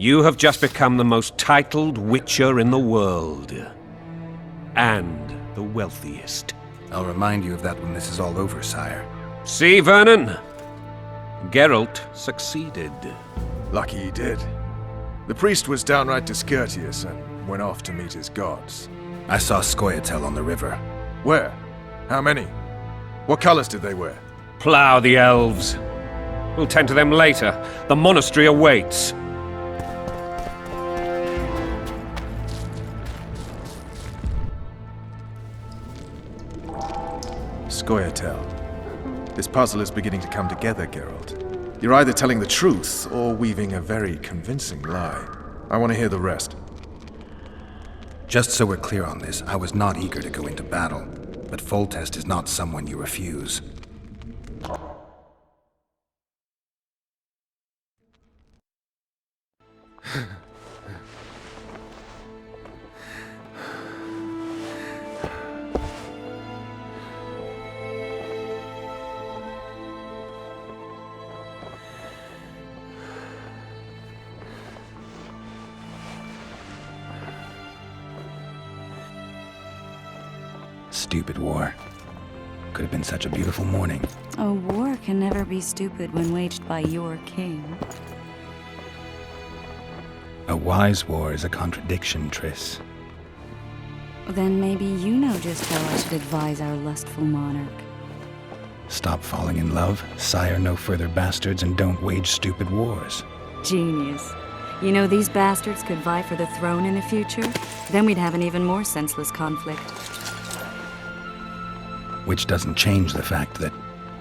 You have just become the most titled Witcher in the world. And the wealthiest. I'll remind you of that when this is all over, sire. See, Vernon? Geralt succeeded. Lucky he did. The priest was downright discourteous and went off to meet his gods. I saw Scoia'tael on the river. Where? How many? What colors did they wear? Plough the elves. We'll tend to them later. The monastery awaits. Scoia'tael. This puzzle is beginning to come together, Geralt. You're either telling the truth or weaving a very convincing lie. I want to hear the rest. Just so we're clear on this, I was not eager to go into battle, but Foltest is not someone you refuse. Stupid war. Could have been such a beautiful morning. A war can never be stupid when waged by your king. A wise war is a contradiction, Triss. Then maybe you know just how I should advise our lustful monarch. Stop falling in love, sire no further bastards, and don't wage stupid wars. Genius. You know, these bastards could vie for the throne in the future? Then we'd have an even more senseless conflict. Which doesn't change the fact that...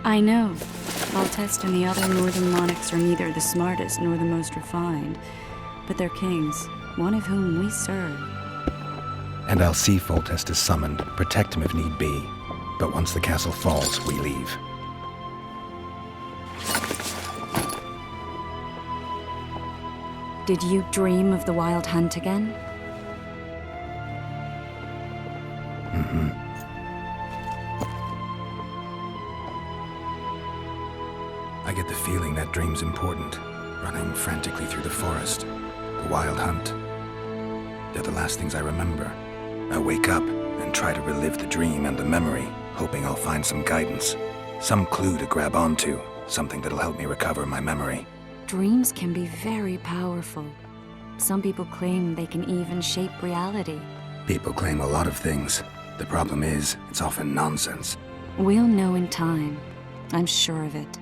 I know. Foltest and the other northern monarchs are neither the smartest nor the most refined, but they're kings, one of whom we serve. And I'll see Foltest is summoned, protect him if need be. But once the castle falls, we leave. Did you dream of the Wild Hunt again? Mm-hmm. I get the feeling that dream's important. Running frantically through the forest. The Wild Hunt. They're the last things I remember. I wake up and try to relive the dream and the memory, hoping I'll find some guidance. Some clue to grab onto. Something that'll help me recover my memory. Dreams can be very powerful. Some people claim they can even shape reality. People claim a lot of things. The problem is, it's often nonsense. We'll know in time. I'm sure of it.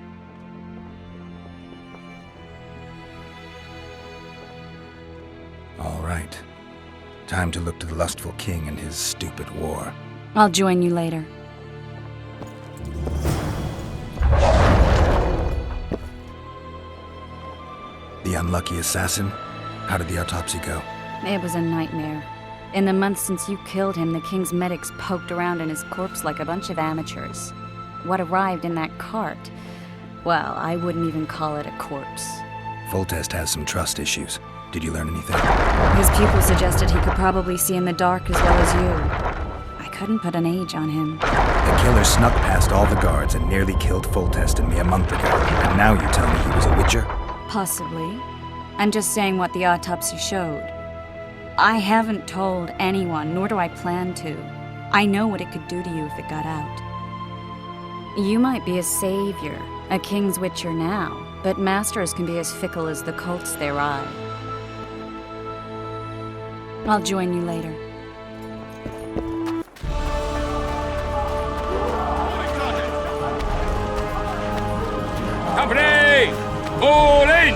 All right. Time to look to the lustful king and his stupid war. I'll join you later. The unlucky assassin? How did the autopsy go? It was a nightmare. In the months since you killed him, the king's medics poked around in his corpse like a bunch of amateurs. What arrived in that cart? Well, I wouldn't even call it a corpse. Foltest has some trust issues. Did you learn anything? His pupil suggested he could probably see in the dark as well as you. I couldn't put an age on him. The killer snuck past all the guards and nearly killed Foltest and me a month ago. And now you tell me he was a Witcher? Possibly. I'm just saying what the autopsy showed. I haven't told anyone, nor do I plan to. I know what it could do to you if it got out. You might be a savior, a king's Witcher now, but masters can be as fickle as the cults they ride. I'll join you later. Company! All in!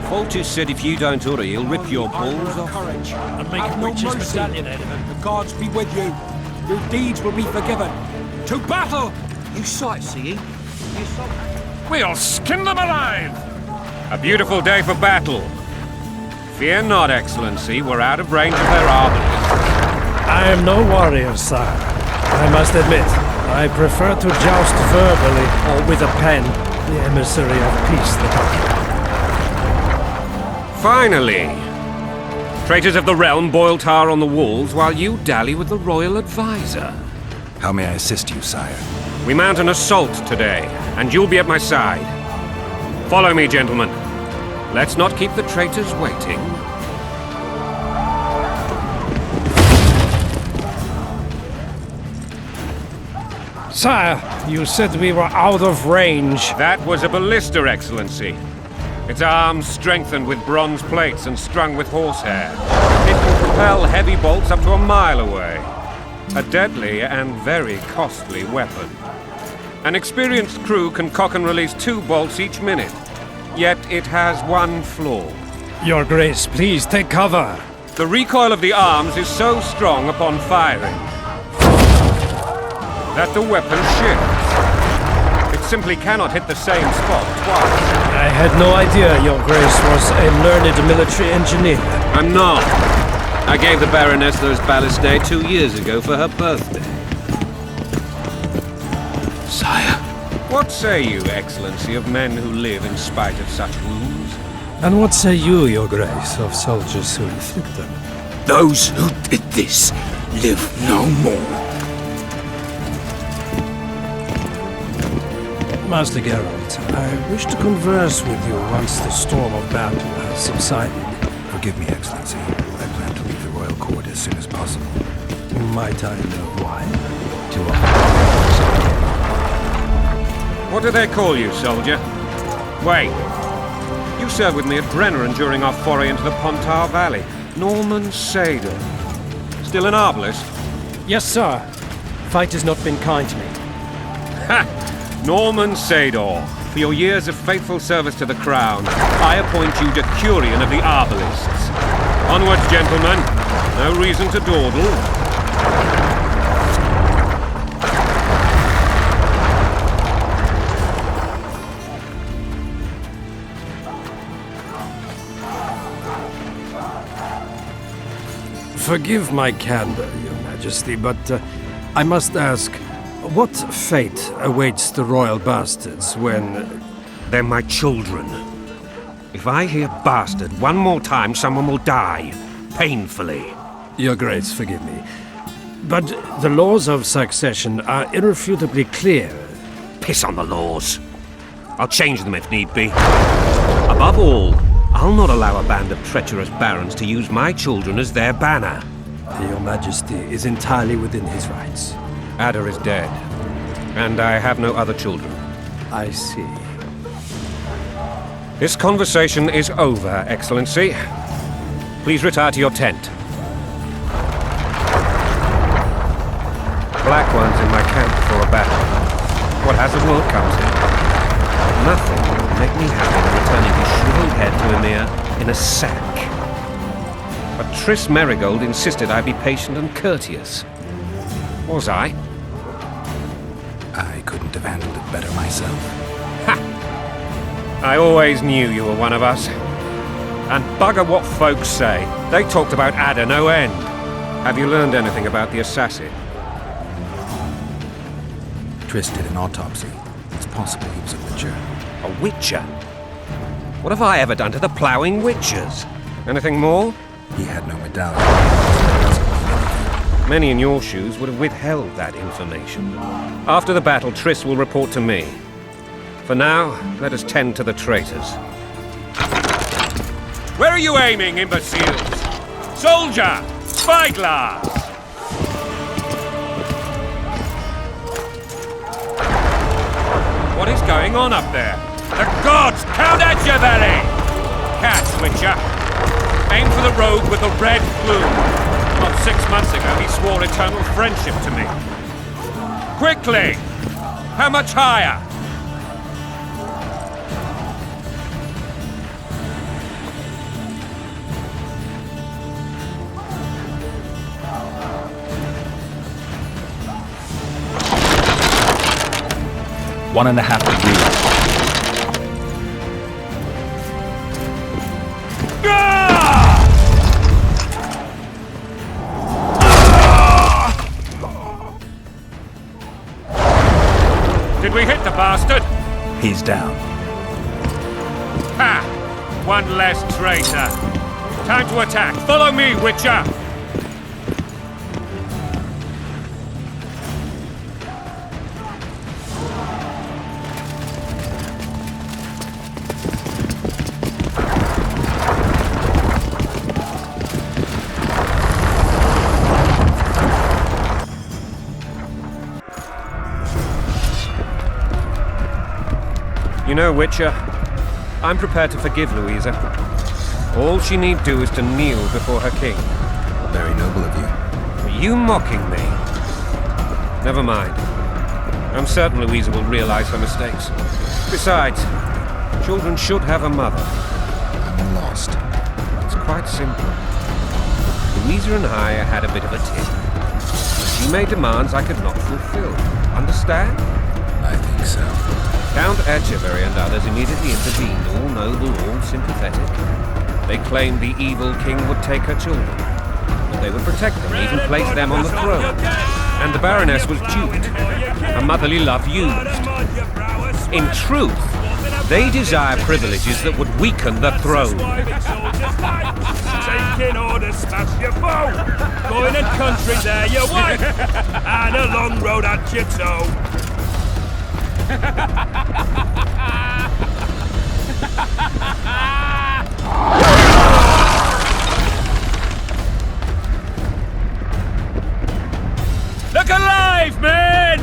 Foltest said if you don't hurry, he'll rip your balls off. Courage and make a witch's medallion out of him. The gods be with you. Your deeds will be forgiven. To battle! You sightseeing? We'll skin them alive! A beautiful day for battle. Fear not, Excellency, we're out of range of their armies. I am no warrior, sire. I must admit, I prefer to joust verbally or with a pen, the emissary of peace that Finally! Traitors of the realm boil tar on the walls while you dally with the royal advisor. How may I assist you, sire? We mount an assault today, and you'll be at my side. Follow me, gentlemen. Let's not keep the traitors waiting. Sire, you said we were out of range. That was a ballista, Excellency. Its arms strengthened with bronze plates and strung with horsehair. It can propel heavy bolts up to a mile away. A deadly and very costly weapon. An experienced crew can cock and release 2 bolts each minute. Yet it has one flaw. Your Grace, please take cover. The recoil of the arms is so strong upon firing that the weapon shifts. It simply cannot hit the same spot twice. I had no idea Your Grace was a learned military engineer. I'm not. I gave the Baroness those ballistae 2 years ago for her birthday. Sire. What say you, Excellency, of men who live in spite of such wounds? And what say you, Your Grace, of soldiers who inflict them? Those who did this live no more. Master Geralt, I wish to converse with you once the storm of battle has subsided. Forgive me, Excellency. I plan to leave the royal court as soon as possible. Might I know why? Too often. What do they call you, soldier? Wait. You served with me at Brenneran during our foray into the Pontar Valley. Norman Sador. Still an arbalist? Yes, sir. Fight has not been kind to me. Ha! Norman Sador. For your years of faithful service to the Crown, I appoint you Decurion of the Arbalists. Onwards, gentlemen. No reason to dawdle. Forgive my candor, Your Majesty, but I must ask, what fate awaits the royal bastards when... They're my children. If I hear bastard one more time, someone will die. Painfully. Your Grace, forgive me. But the laws of succession are irrefutably clear. Piss on the laws. I'll change them if need be. Above all, I'll not allow a band of treacherous barons to use my children as their banner. Your Majesty is entirely within his rights. Ada is dead, and I have no other children. I see. This conversation is over, Excellency. Please retire to your tent. Black ones in my camp before a battle. What has the world come to? Nothing will make me happy than returning his shriveled head to Emir in a sack. But Triss Merigold insisted I be patient and courteous. Was I? I couldn't have handled it better myself. Ha! I always knew you were one of us. And bugger what folks say. They talked about Ada no end. Have you learned anything about the assassin? Triss did an autopsy. It's possible he was a witcher. A witcher? What have I ever done to the ploughing witchers? Anything more? He had no medallion. Many in your shoes would have withheld that information. After the battle, Triss will report to me. For now, let us tend to the traitors. Where are you aiming, imbeciles? Soldier! Spyglass! What is going on up there? The gods count at your belly! Catch, Witcher! Aim for the rogue with the red plume. Not 6 months ago, he swore eternal friendship to me. Quickly! How much higher? One and a half degrees. Did we hit the bastard? He's down. Ha! One less traitor. Time to attack. Follow me, Witcher! You know, Witcher, I'm prepared to forgive Louisa. All she need do is to kneel before her king. Very noble of you. Are you mocking me? Never mind. I'm certain Louisa will realize her mistakes. Besides, children should have a mother. I'm lost. It's quite simple. Louisa and I had a bit of a tiff. She made demands I could not fulfill. Understand? I think so. Count Etcheverry and others immediately intervened, all noble, all sympathetic. They claimed the evil king would take her children, but they would protect them, even place them on the throne. And the Baroness was duped, her motherly love used. In truth, they desire privileges that would weaken the throne. Taking orders, smash your foe. Going in country there, your wife. And a long road at your toe. Look alive, men!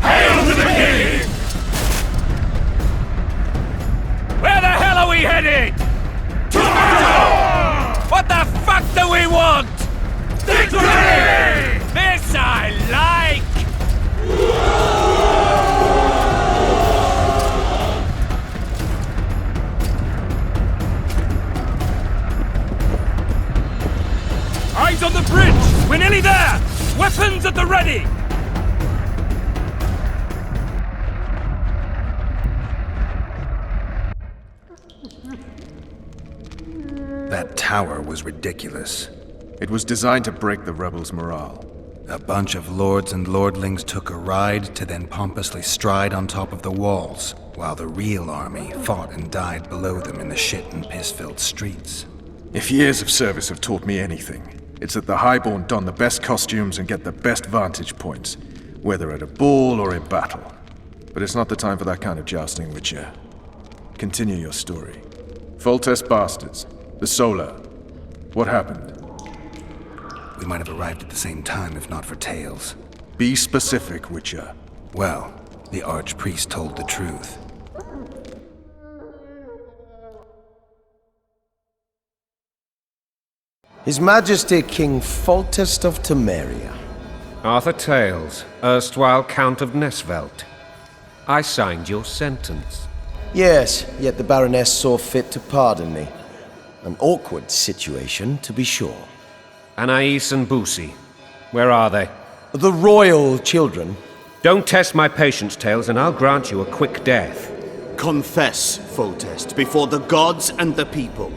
Hail to the king! Where the hell are we headed? To battle! What the fuck do we want? Victory! This I like! Eyes on the bridge! We're nearly there! Weapons at the ready! That tower was ridiculous. It was designed to break the rebels' morale. A bunch of lords and lordlings took a ride to then pompously stride on top of the walls, while the real army fought and died below them in the shit and piss-filled streets. If years of service have taught me anything, it's that the Highborn don the best costumes and get the best vantage points, whether at a ball or in battle. But it's not the time for that kind of jousting, Witcher. Continue your story. Foltest bastards. The Solar. What happened? We might have arrived at the same time if not for tales. Be specific, Witcher. Well, the Archpriest told the truth. His Majesty King Foltest of Temeria. Arthur Tales, erstwhile Count of Nesvelt. I signed your sentence. Yes, yet the Baroness saw fit to pardon me. An awkward situation, to be sure. Anais and Boussy, where are they? The royal children. Don't test my patience, Tales, and I'll grant you a quick death. Confess, Foltest, before the gods and the people.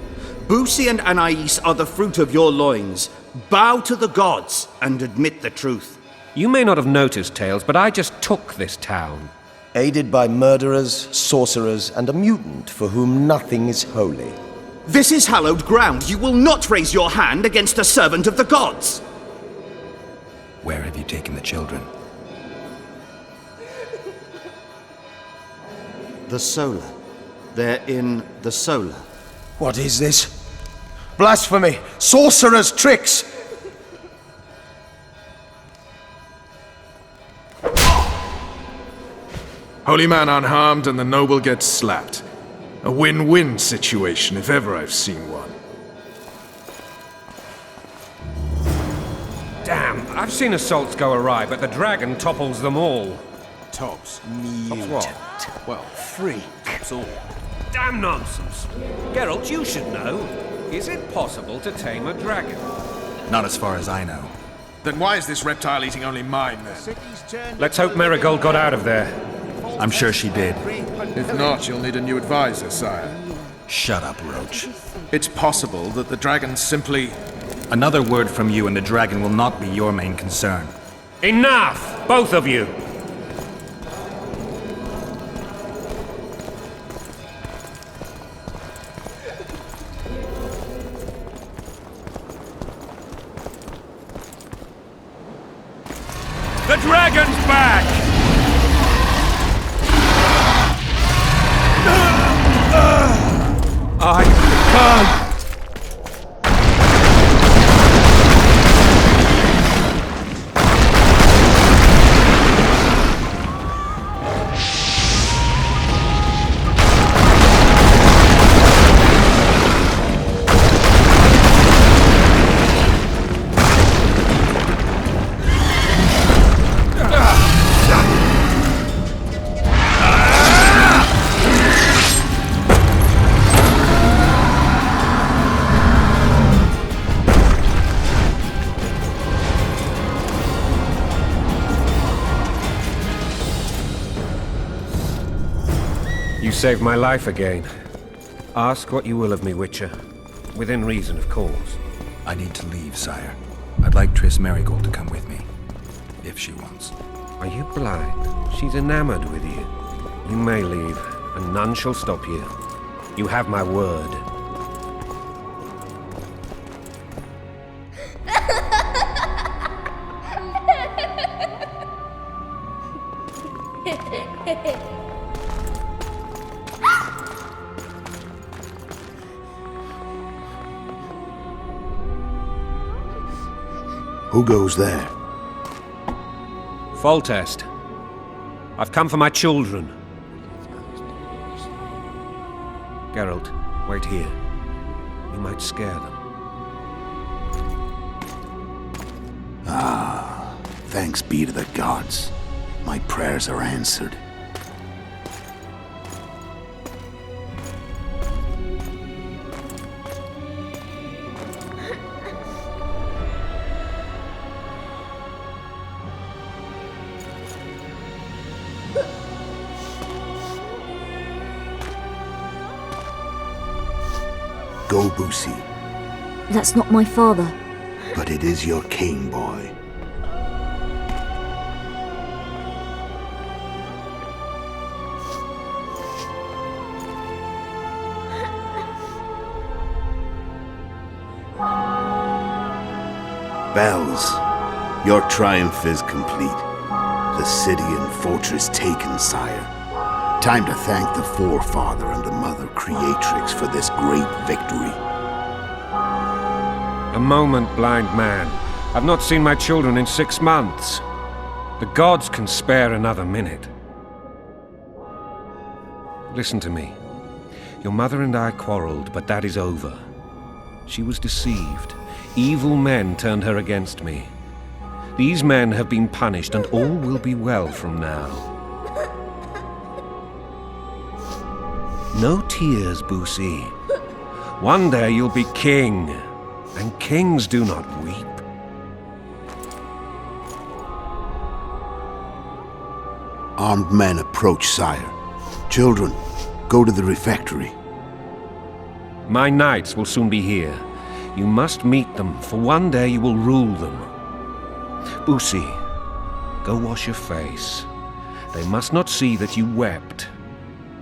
Boussy and Anais are the fruit of your loins. Bow to the gods and admit the truth. You may not have noticed, Tales, but I just took this town. Aided by murderers, sorcerers, and a mutant for whom nothing is holy. This is hallowed ground. You will not raise your hand against a servant of the gods. Where have you taken the children? The Solar. They're in the Solar. What is this? Blasphemy! Sorcerer's tricks! Holy man unharmed and the noble gets slapped. A win-win situation, if ever I've seen one. Damn, I've seen assaults go awry, but the dragon topples them all. Tops. Tops what? Well, freak. Tops all. Damn nonsense. Geralt, you should know. Is it possible to tame a dragon? Not as far as I know. Then why is this reptile eating only mine, then? Let's hope Marigold got out of there. I'm sure she did. If not, you'll need a new advisor, sire. Shut up, Roach. It's possible that the dragon simply... Another word from you and the dragon will not be your main concern. Enough! Both of you! The dragon's back! I can't! saved my life again. Ask what you will of me, Witcher. Within reason, of course. I need to leave, sire. I'd like Triss Merigold to come with me. If she wants. Are you blind? She's enamored with you. You may leave, and none shall stop you. You have my word. Who goes there? Foltest. I've come for my children. Geralt, wait here. You might scare them. Thanks be to the gods. My prayers are answered. Go, Boosie. That's not my father. But it is your king, boy. Bells, your triumph is complete. The city and fortress taken, sire. Time to thank the forefather and the mother creatrix for this great victory. A moment, blind man. I've not seen my children in 6 months. The gods can spare another minute. Listen to me. Your mother and I quarreled, but that is over. She was deceived. Evil men turned her against me. These men have been punished, and all will be well from now. No tears, Boosie. One day you'll be king, and kings do not weep. Armed men approach, sire. Children, go to the refectory. My knights will soon be here. You must meet them, for one day you will rule them. Boosie, go wash your face. They must not see that you wept.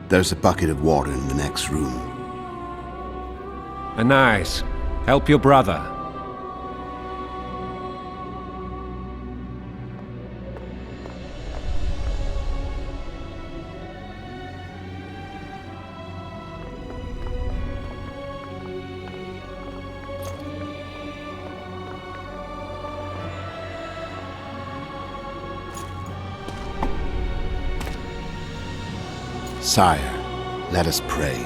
There's a bucket of water in the next room. Anais, help your brother. Sire, let us pray.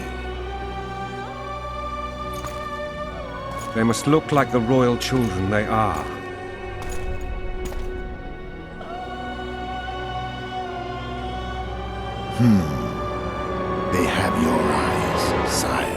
They must look like the royal children they are. They have your eyes, sire.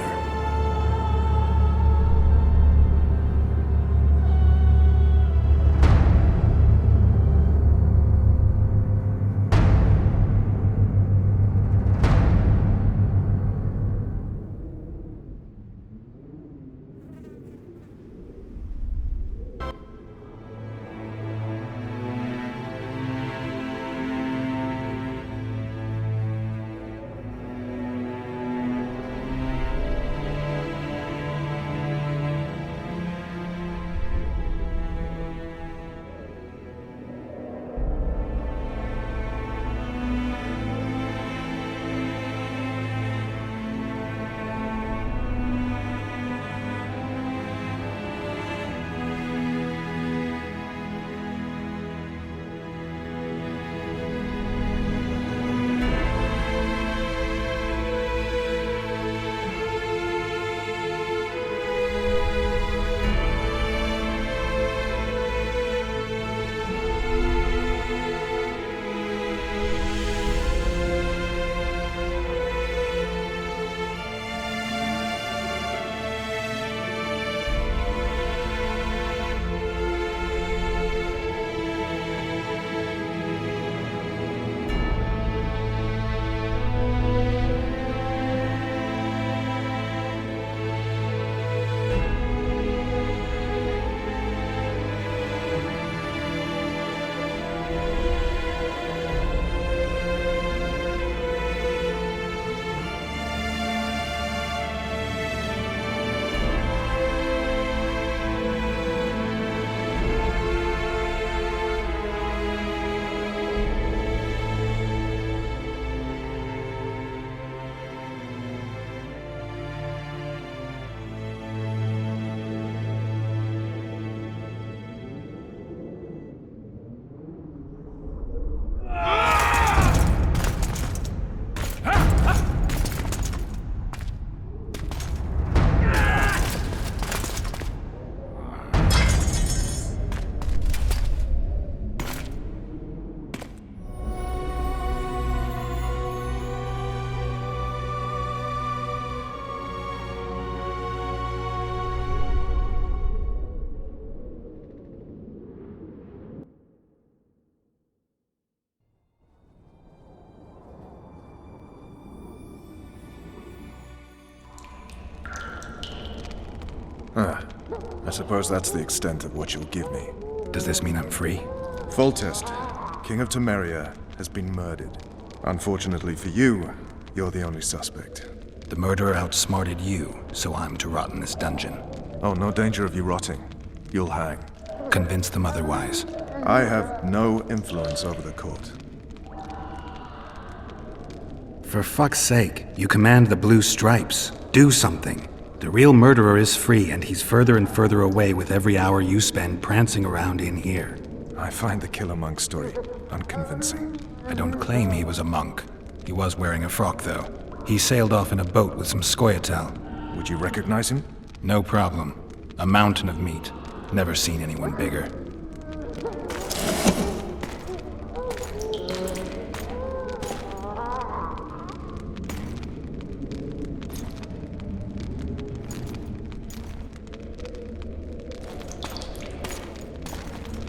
I suppose that's the extent of what you'll give me. Does this mean I'm free? Foltest, King of Temeria, has been murdered. Unfortunately for you, you're the only suspect. The murderer outsmarted you, so I'm to rot in this dungeon. Oh, no danger of you rotting. You'll hang. Convince them otherwise. I have no influence over the court. For fuck's sake, you command the blue stripes. Do something. The real murderer is free, and he's further and further away with every hour you spend prancing around in here. I find the killer monk story unconvincing. I don't claim he was a monk. He was wearing a frock, though. He sailed off in a boat with some Scoia'tael. Would you recognize him? No problem. A mountain of meat. Never seen anyone bigger.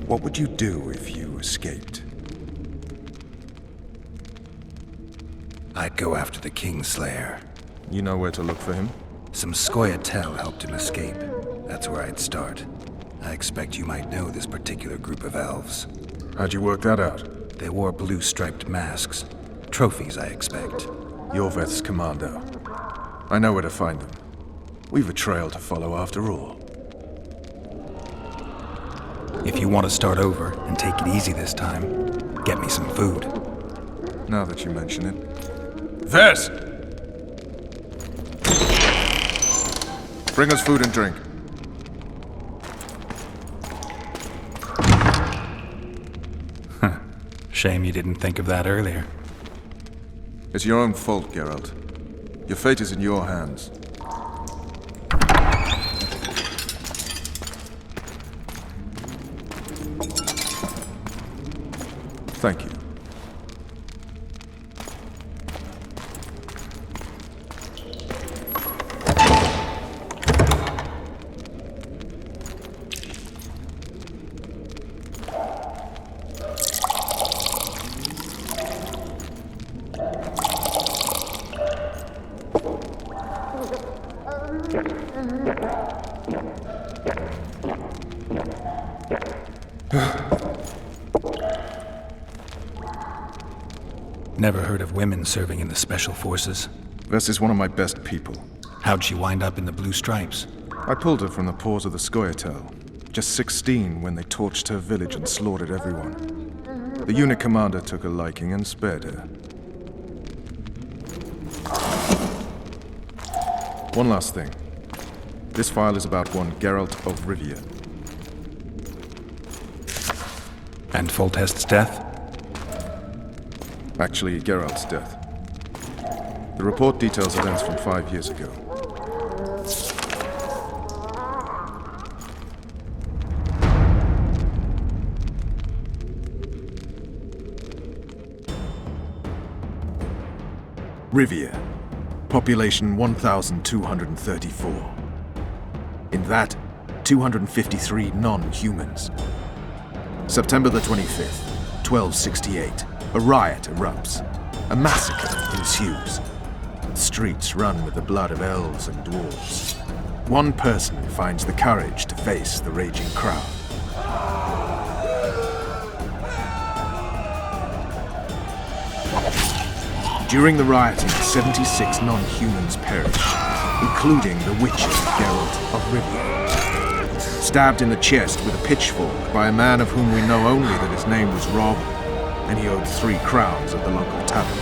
What would you do if you escaped? I'd go after the Kingslayer. You know where to look for him? Some Scoia'tael helped him escape. That's where I'd start. I expect you might know this particular group of elves. How'd you work that out? They wore blue striped masks. Trophies, I expect. Yorveth's commando. I know where to find them. We've a trail to follow after all. If you want to start over and take it easy this time, get me some food. Now that you mention it. Ves! Bring us food and drink. Shame you didn't think of that earlier. It's your own fault, Geralt. Your fate is in your hands. Thank you. Never heard of women serving in the Special Forces. Ves is one of my best people. How'd she wind up in the Blue Stripes? I pulled her from the paws of the Scoia'tael. Just 16 when they torched her village and slaughtered everyone. The unit commander took a liking and spared her. One last thing. This file is about one Geralt of Rivia. And Foltest's death? Actually, Geralt's death. The report details events from 5 years ago. Rivia. Population 1,234. In that, 253 non-humans. September the 25th, 1268. A riot erupts. A massacre ensues. Streets run with the blood of elves and dwarves. One person finds the courage to face the raging crowd. During the rioting, 76 non-humans perish, including the Witcher Geralt of Rivia. Stabbed in the chest with a pitchfork by a man of whom we know only that his name was Rob, and he owed 3 crowns at the local tavern.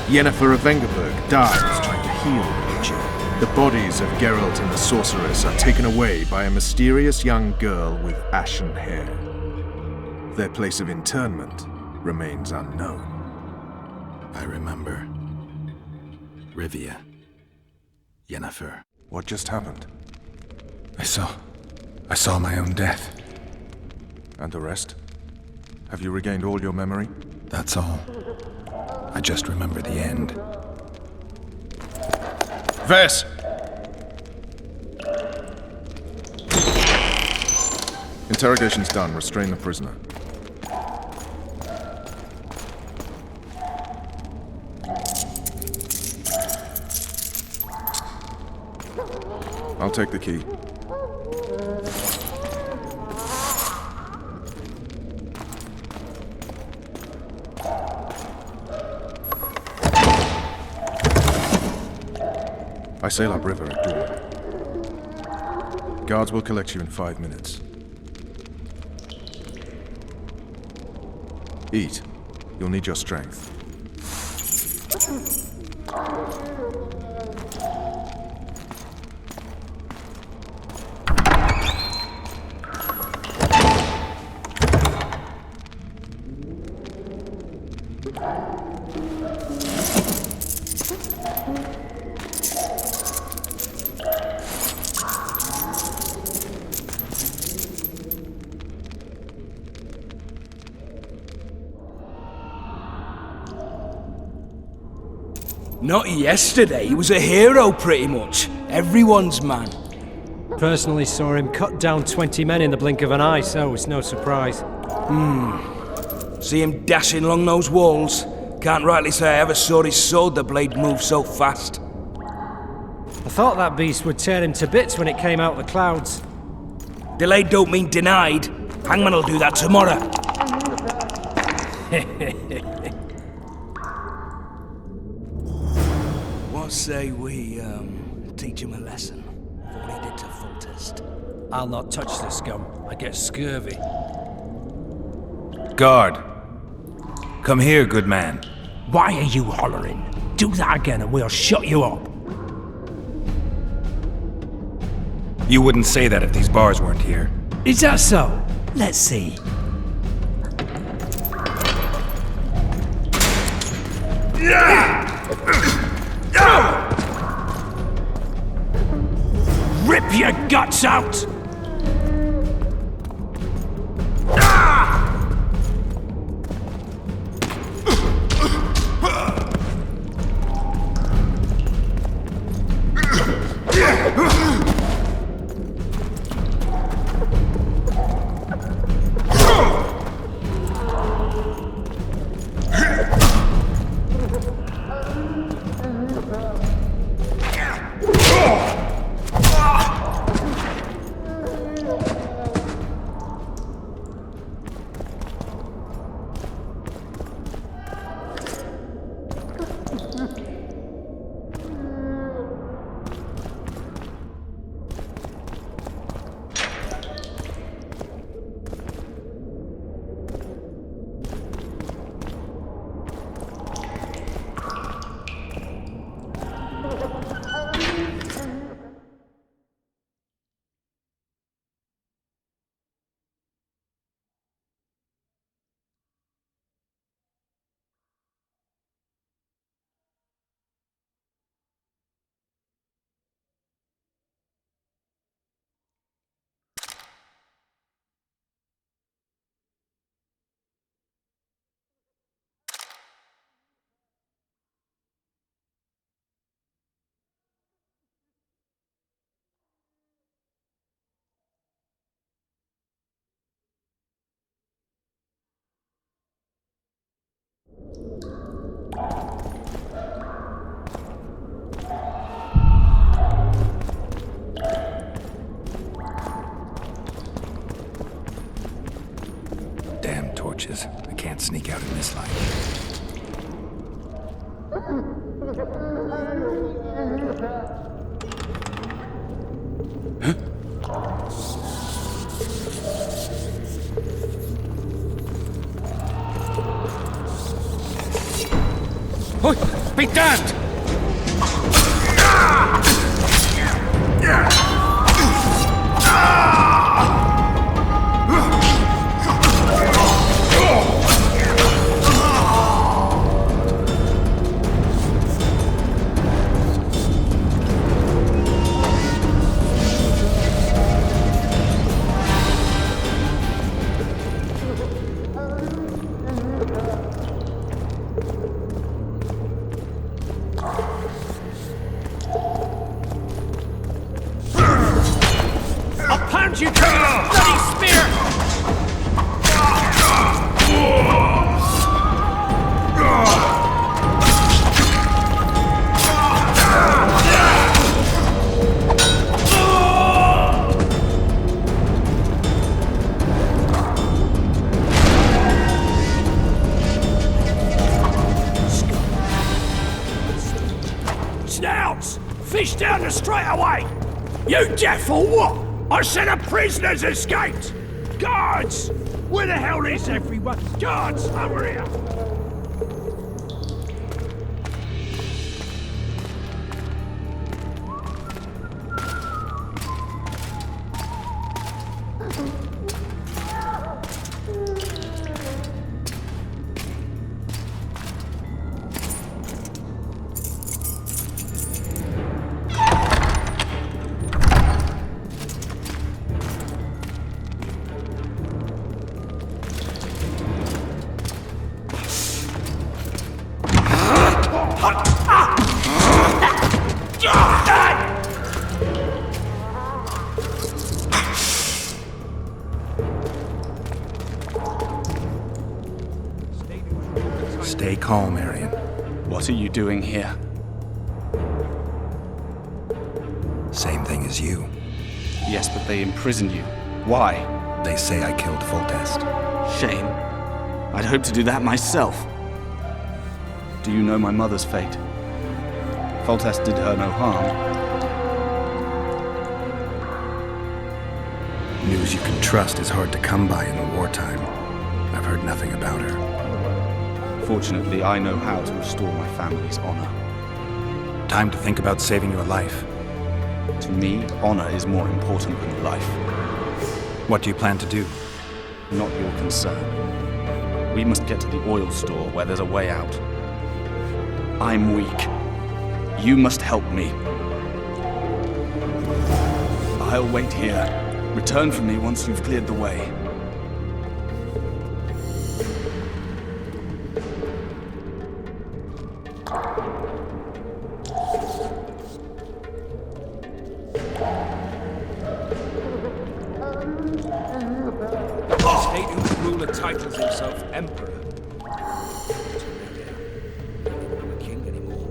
Yennefer of Vengerberg dies trying to heal the Witcher. The bodies of Geralt and the sorceress are taken away by a mysterious young girl with ashen hair. Their place of interment remains unknown. I remember. Rivia. Yennefer. What just happened? I saw my own death. And the rest? Have you regained all your memory? That's all. I just remember the end. Ves! Interrogation's done. Restrain the prisoner. I'll take the key. I sail upriver at dawn. Guards will collect you in 5 minutes. Eat. You'll need your strength. Not yesterday, he was a hero pretty much. Everyone's man. Personally saw him cut down 20 men in the blink of an eye, so it's no surprise. See him dashing along those walls? Can't rightly say I ever saw his sword the blade move so fast. I thought that beast would tear him to bits when it came out of the clouds. Delayed don't mean denied. Hangman'll do that tomorrow. What say we, teach him a lesson? For what he did to Foltest. I'll not touch the scum. I get scurvy. Guard. Come here, good man. Why are you hollering? Do that again and we'll shut you up. You wouldn't say that if these bars weren't here. Is that so? Let's see. Rip your guts out! Damn torches. I can't sneak out in this light. Oh, be damned! You take a bloody spear! You deaf or what? I said a prisoner's escaped! Guards! Where the hell is everyone? Guards, over here! Stay calm, Arian. What are you doing here? Same thing as you. Yes, but they imprisoned you. Why? They say I killed Foltest. Shame. I'd hoped to do that myself. Do you know my mother's fate? Foltest did her no harm. News you can trust is hard to come by in the wartime. I've heard nothing about her. Fortunately, I know how to restore my family's honor. Time to think about saving your life. To me, honor is more important than life. What do you plan to do? Not your concern. We must get to the oil store where there's a way out. I'm weak. You must help me. I'll wait here. Return for me once you've cleared the way. State whose ruler titles himself Emperor. Not a king anymore.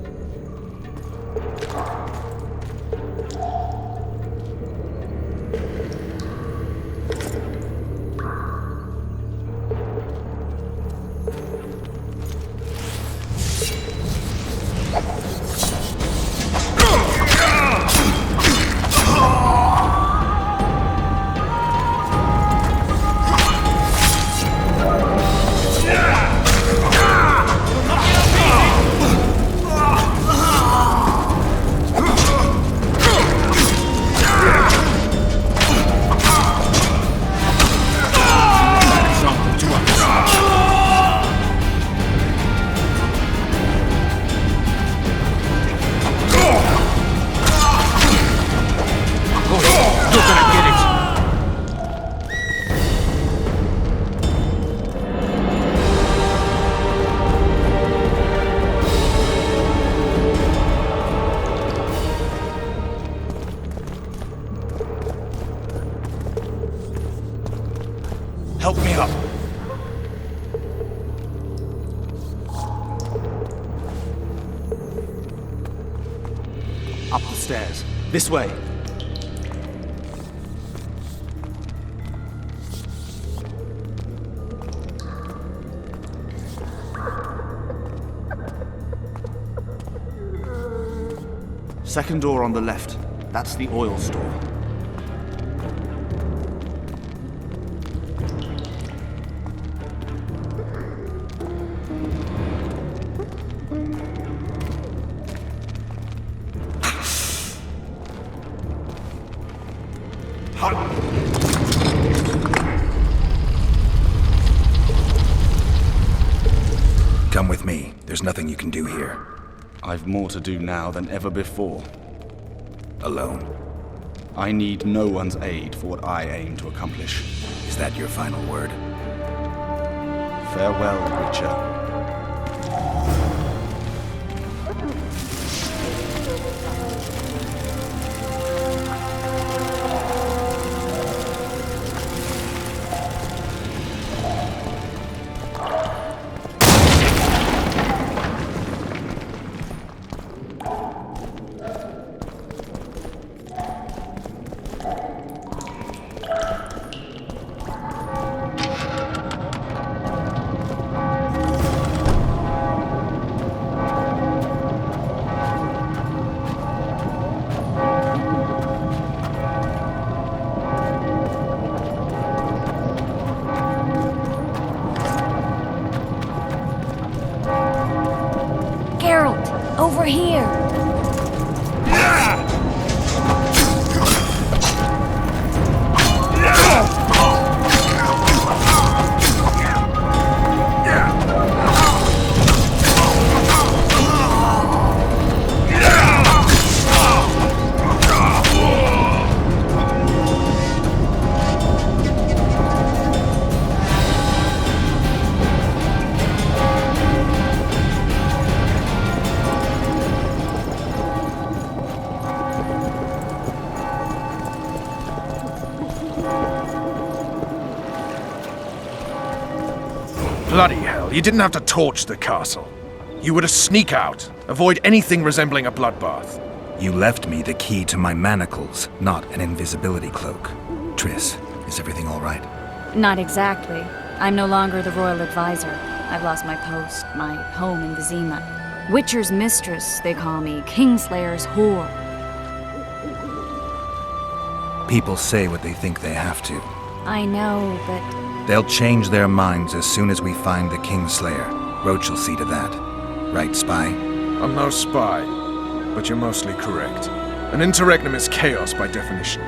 Help me up. Up the stairs. This way. Second door on the left. That's the oil store. Come with me. There's nothing you can do here. I've more to do now than ever before. Alone. I need no one's aid for what I aim to accomplish. Is that your final word? Farewell, Witcher. Bloody hell, you didn't have to torch the castle. You were to sneak out, avoid anything resembling a bloodbath. You left me the key to my manacles, not an invisibility cloak. Triss, is everything all right? Not exactly. I'm no longer the royal advisor. I've lost my post, my home in Vizima. Witcher's mistress, they call me. Kingslayer's whore. People say what they think they have to. I know, but... They'll change their minds as soon as we find the Kingslayer. Roach will see to that. Right, spy? I'm no spy, but you're mostly correct. An interregnum is chaos by definition.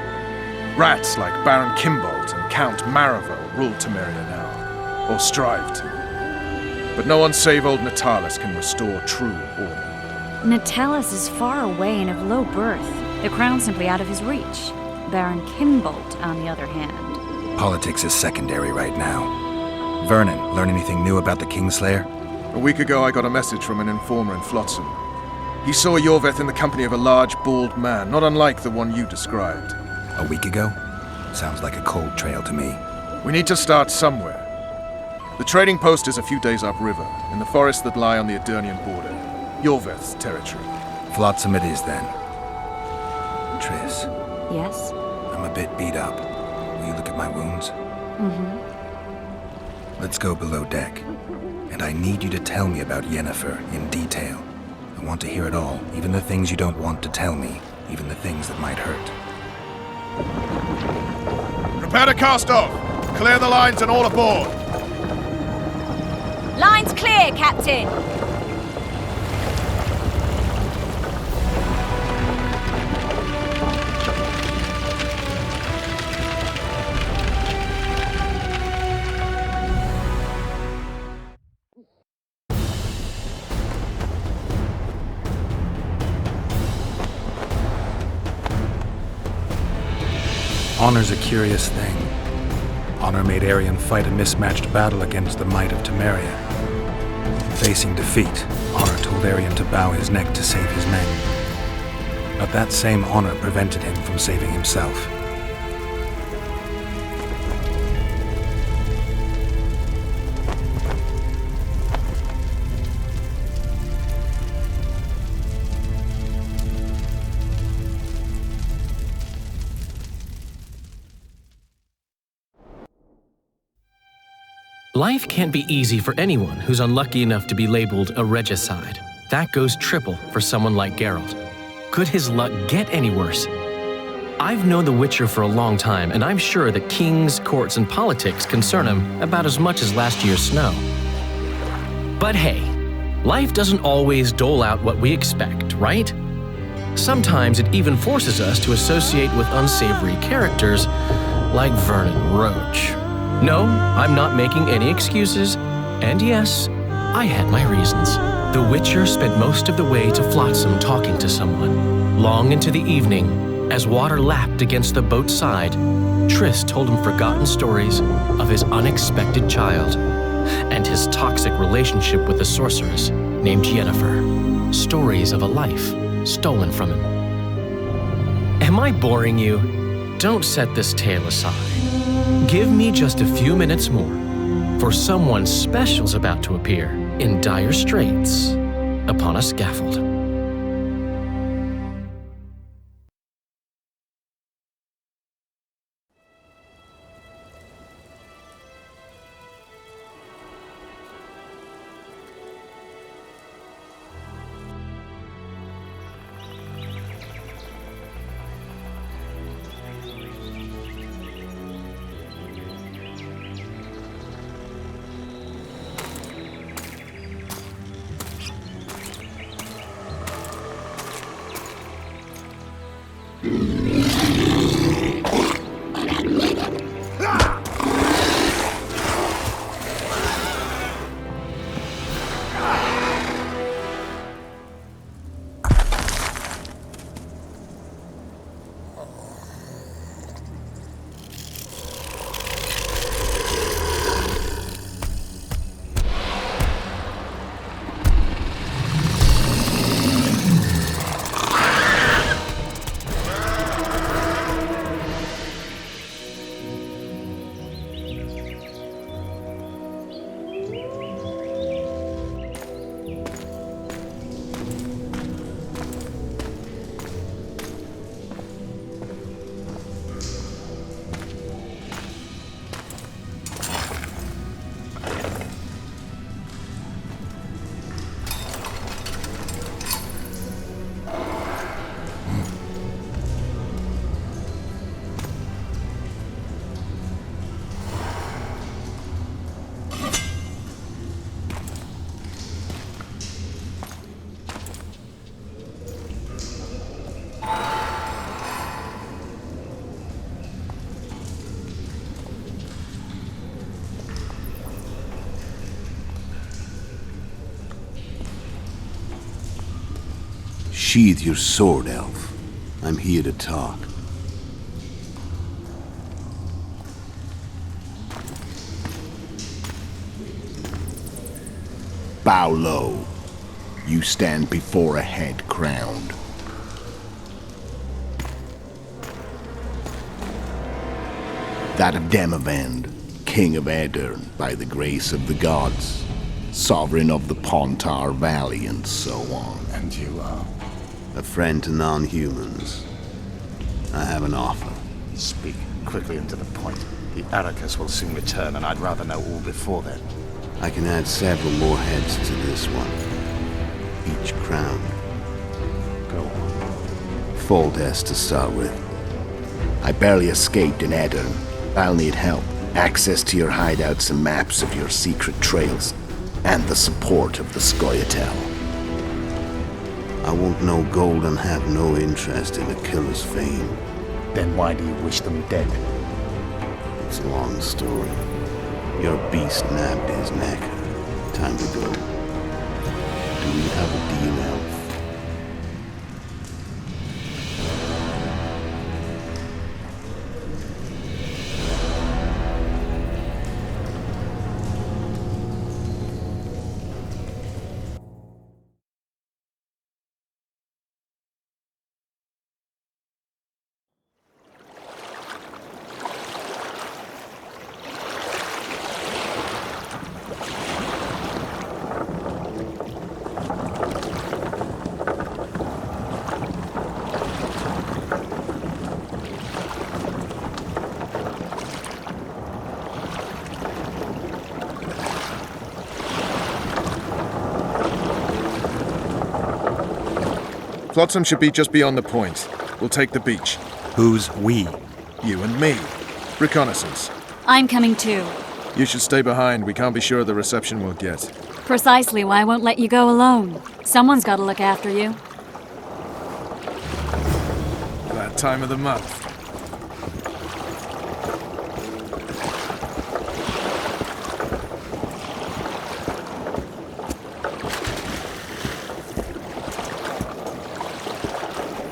Rats like Baron Kimbold and Count Maravel rule Temeria now, or strive to. But no one save old Natalis can restore true order. Natalis is far away and of low birth. The crown's simply out of his reach. Baron Kimbold, on the other hand. Politics is secondary right now. Vernon, learn anything new about the Kingslayer? A week ago I got a message from an informer in Flotsam. He saw Yorveth in the company of a large, bald man, not unlike the one you described. A week ago? Sounds like a cold trail to me. We need to start somewhere. The trading post is a few days upriver, in the forests that lie on the Edirnian border. Yorveth's territory. Flotsam it is, then. Triss. Yes? I'm a bit beat up. Will you look at my wounds? Mm-hmm. Let's go below deck. And I need you to tell me about Yennefer in detail. I want to hear it all, even the things you don't want to tell me, even the things that might hurt. Prepare to cast off! Clear the lines and all aboard! Line's clear, Captain! Honor's a curious thing. Honor made Arion fight a mismatched battle against the might of Temeria. Facing defeat, Honor told Arion to bow his neck to save his men. But that same honor prevented him from saving himself. Life can't be easy for anyone who's unlucky enough to be labeled a regicide. That goes triple for someone like Geralt. Could his luck get any worse? I've known the Witcher for a long time, and I'm sure that kings, courts, and politics concern him about as much as last year's snow. But hey, life doesn't always dole out what we expect, right? Sometimes it even forces us to associate with unsavory characters like Vernon Roach. No, I'm not making any excuses. And yes, I had my reasons. The Witcher spent most of the way to Flotsam talking to someone. Long into the evening, as water lapped against the boat's side, Triss told him forgotten stories of his unexpected child and his toxic relationship with a sorceress named Yennefer. Stories of a life stolen from him. Am I boring you? Don't set this tale aside. Give me just a few minutes more, for someone special's about to appear in dire straits upon a scaffold. Sheathe your sword, elf. I'm here to talk. Bow low. You stand before a head crowned. That of Demavend, king of Aedirn, by the grace of the gods, sovereign of the Pontar Valley, and so on. And you are? A friend to non-humans. I have an offer. Speak quickly and to the point. The Arrakis will soon return, and I'd rather know all before then. I can add several more heads to this one. Each crown. Go on. Foltest to start with. I barely escaped in Aedirn. I'll need help. Access to your hideouts and maps of your secret trails. And the support of the Scoia'tael. I won't know gold and have no interest in a killer's fame. Then why do you wish them dead? It's a long story. Your beast nabbed his neck. Time to go. Do we have a deal, elf? Flotsam should be just beyond the point. We'll take the beach. Who's we? You and me. Reconnaissance. I'm coming too. You should stay behind. We can't be sure of the reception we'll get. Precisely why I won't let you go alone. Someone's got to look after you. That time of the month.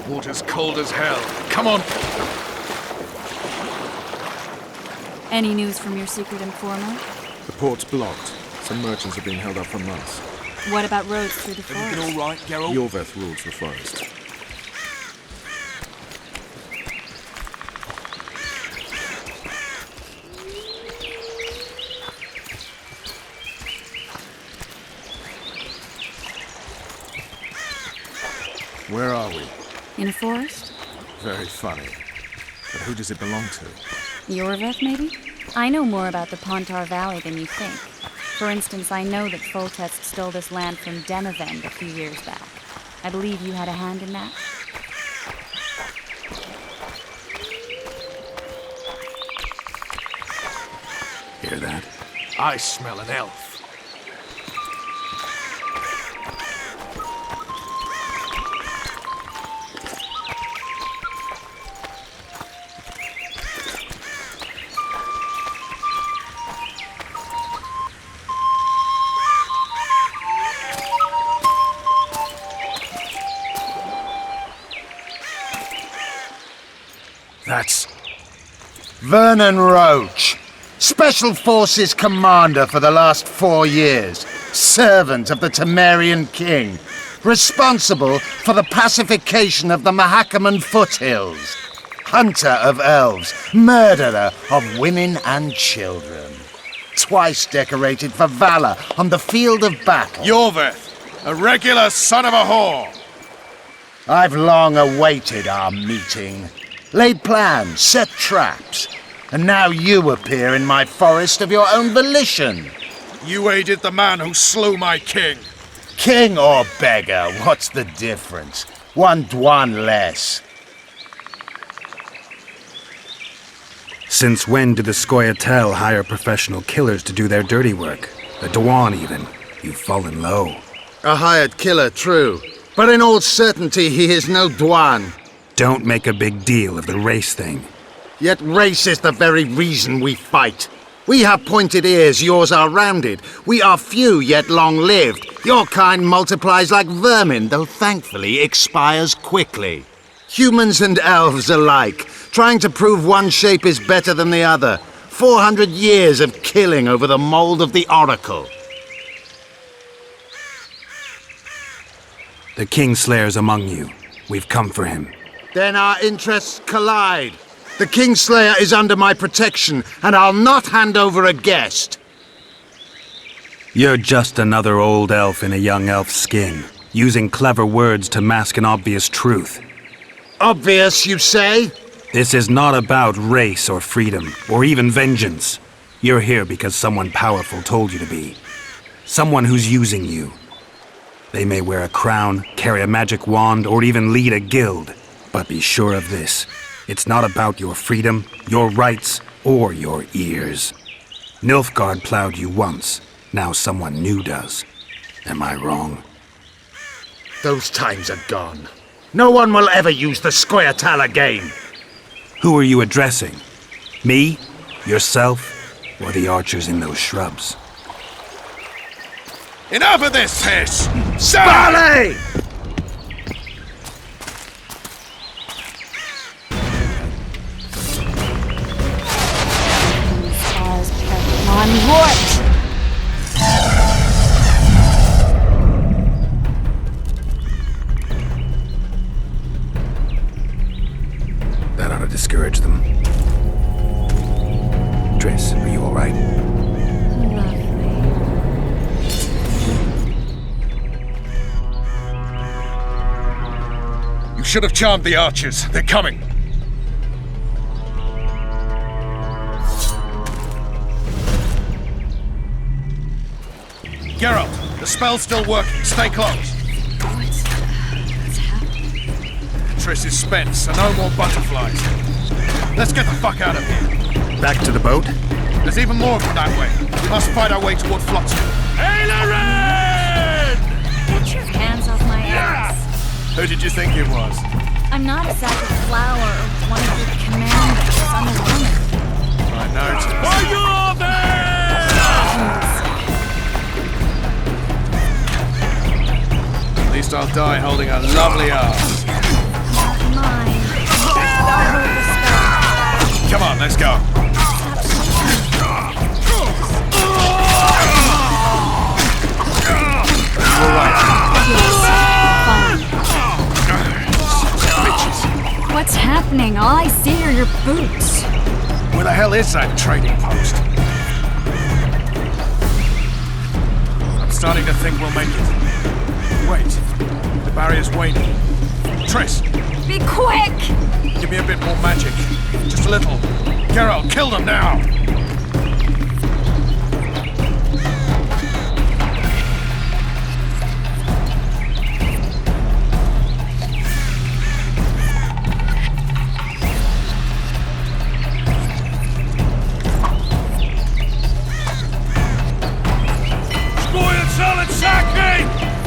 Water's cold as hell. Come on! Any news from your secret informer? The port's blocked. Some merchants are being held up for months. What about roads through the forest? Everything all right, Geralt? Yorveth rules the forest. Where are we? In a forest? Very funny. But who does it belong to? Yorveth, maybe? I know more about the Pontar Valley than you think. For instance, I know that Foltest stole this land from Demavend a few years back. I believe you had a hand in that. Hear that? I smell an elf. That's Vernon Roach, Special Forces Commander for the last 4 years, servant of the Temerian King, responsible for the pacification of the Mahakaman foothills, hunter of elves, murderer of women and children, twice decorated for valor on the field of battle. Yorveth, a regular son of a whore! I've long awaited our meeting. Laid plans, set traps, and now you appear in my forest of your own volition. You aided the man who slew my king. King or beggar, what's the difference? One Dwan less. Since when did the Scoia'tael hire professional killers to do their dirty work? The Dwan, even. You've fallen low. A hired killer, true. But in all certainty, he is no Dwan. Don't make a big deal of the race thing. Yet race is the very reason we fight. We have pointed ears, yours are rounded. We are few, yet long-lived. Your kind multiplies like vermin, though thankfully expires quickly. Humans and elves alike, trying to prove one shape is better than the other. 400 years of killing over the mold of the Oracle. The Kingslayer's among you. We've come for him. Then our interests collide. The Kingslayer is under my protection, and I'll not hand over a guest. You're just another old elf in a young elf's skin, using clever words to mask an obvious truth. Obvious, you say? This is not about race or freedom, or even vengeance. You're here because someone powerful told you to be. Someone who's using you. They may wear a crown, carry a magic wand, or even lead a guild. But be sure of this. It's not about your freedom, your rights, or your ears. Nilfgaard plowed you once. Now someone new does. Am I wrong? Those times are gone. No one will ever use the Scoia'tael again. Who are you addressing? Me? Yourself? Or the archers in those shrubs? Enough of this, Hiss! Barley! On what? That ought to discourage them. Triss, are you all right? You should have charmed the archers. They're coming. Geralt, the spell's still working. Stay close. What's happening? Triss is spent, so no more butterflies. Let's get the fuck out of here. Back to the boat? There's even more of them that way. We must fight our way toward Flotsam. Aileron! Get your hands off my ass. Who did you think it was? I'm not a sack of flour or one of your commanders. I'm a woman. I noticed. Are you there? At least I'll die holding a lovely ass. Not mine. I'll hold the spell. Come on, let's go. All right. Fine. What's happening? All I see are your boots. Where the hell is that trading post? I'm starting to think we'll make it. Wait, the barrier's waning. Triss! Be quick! Give me a bit more magic. Just a little. Geralt, kill them now!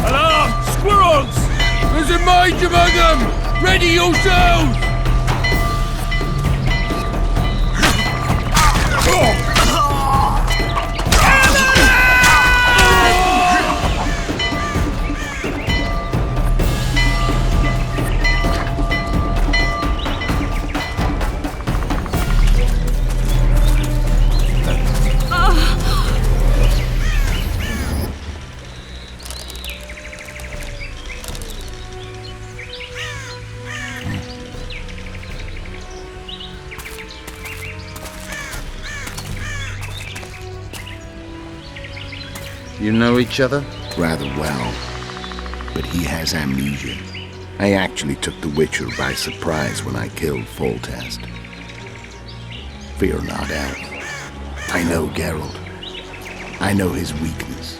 Alarm! Squirrels! There's a mage among them! Ready yourselves! You know each other? Rather well. But he has amnesia. I actually took the Witcher by surprise when I killed Foltest. Fear not, Elf. I know Geralt. I know his weakness.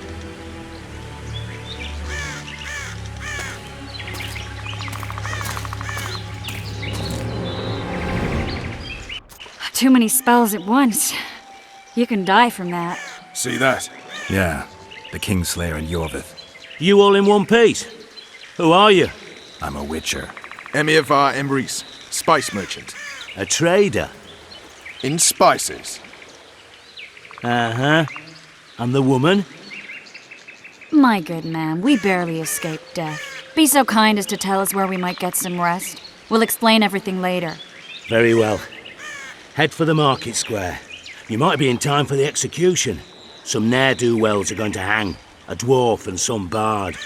Too many spells at once. You can die from that. See that? Yeah, the Kingslayer and Yorvith. You all in one piece? Who are you? I'm a Witcher. Emiavar Emrys, spice merchant. A trader? In spices. Uh-huh. And the woman? My good man, we barely escaped death. Be so kind as to tell us where we might get some rest. We'll explain everything later. Very well. Head for the market square. You might be in time for the execution. Some ne'er-do-wells are going to hang. A dwarf and some bard.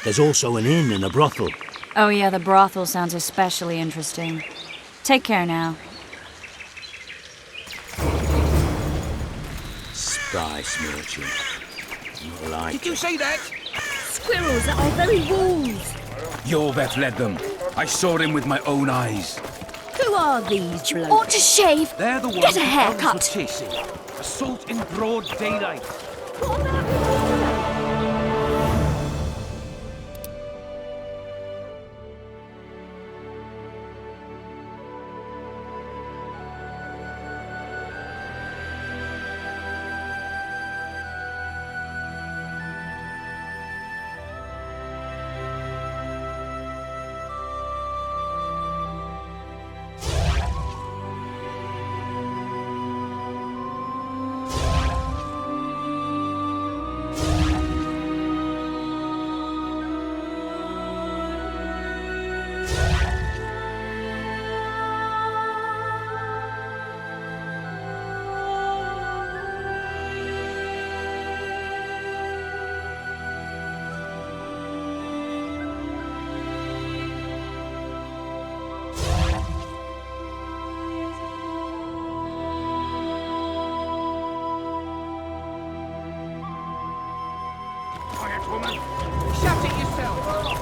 There's also an inn and a brothel. Oh yeah, the brothel sounds especially interesting. Take care now. Spice merchant. Not like Did you say that? Squirrels at our very walls. Jorveth led them. I saw him with my own eyes. Who are these blokes? Ought to shave. They're the ones Get a who haircut. were chasing. Assault in broad daylight. Quiet, woman. Shout it yourself.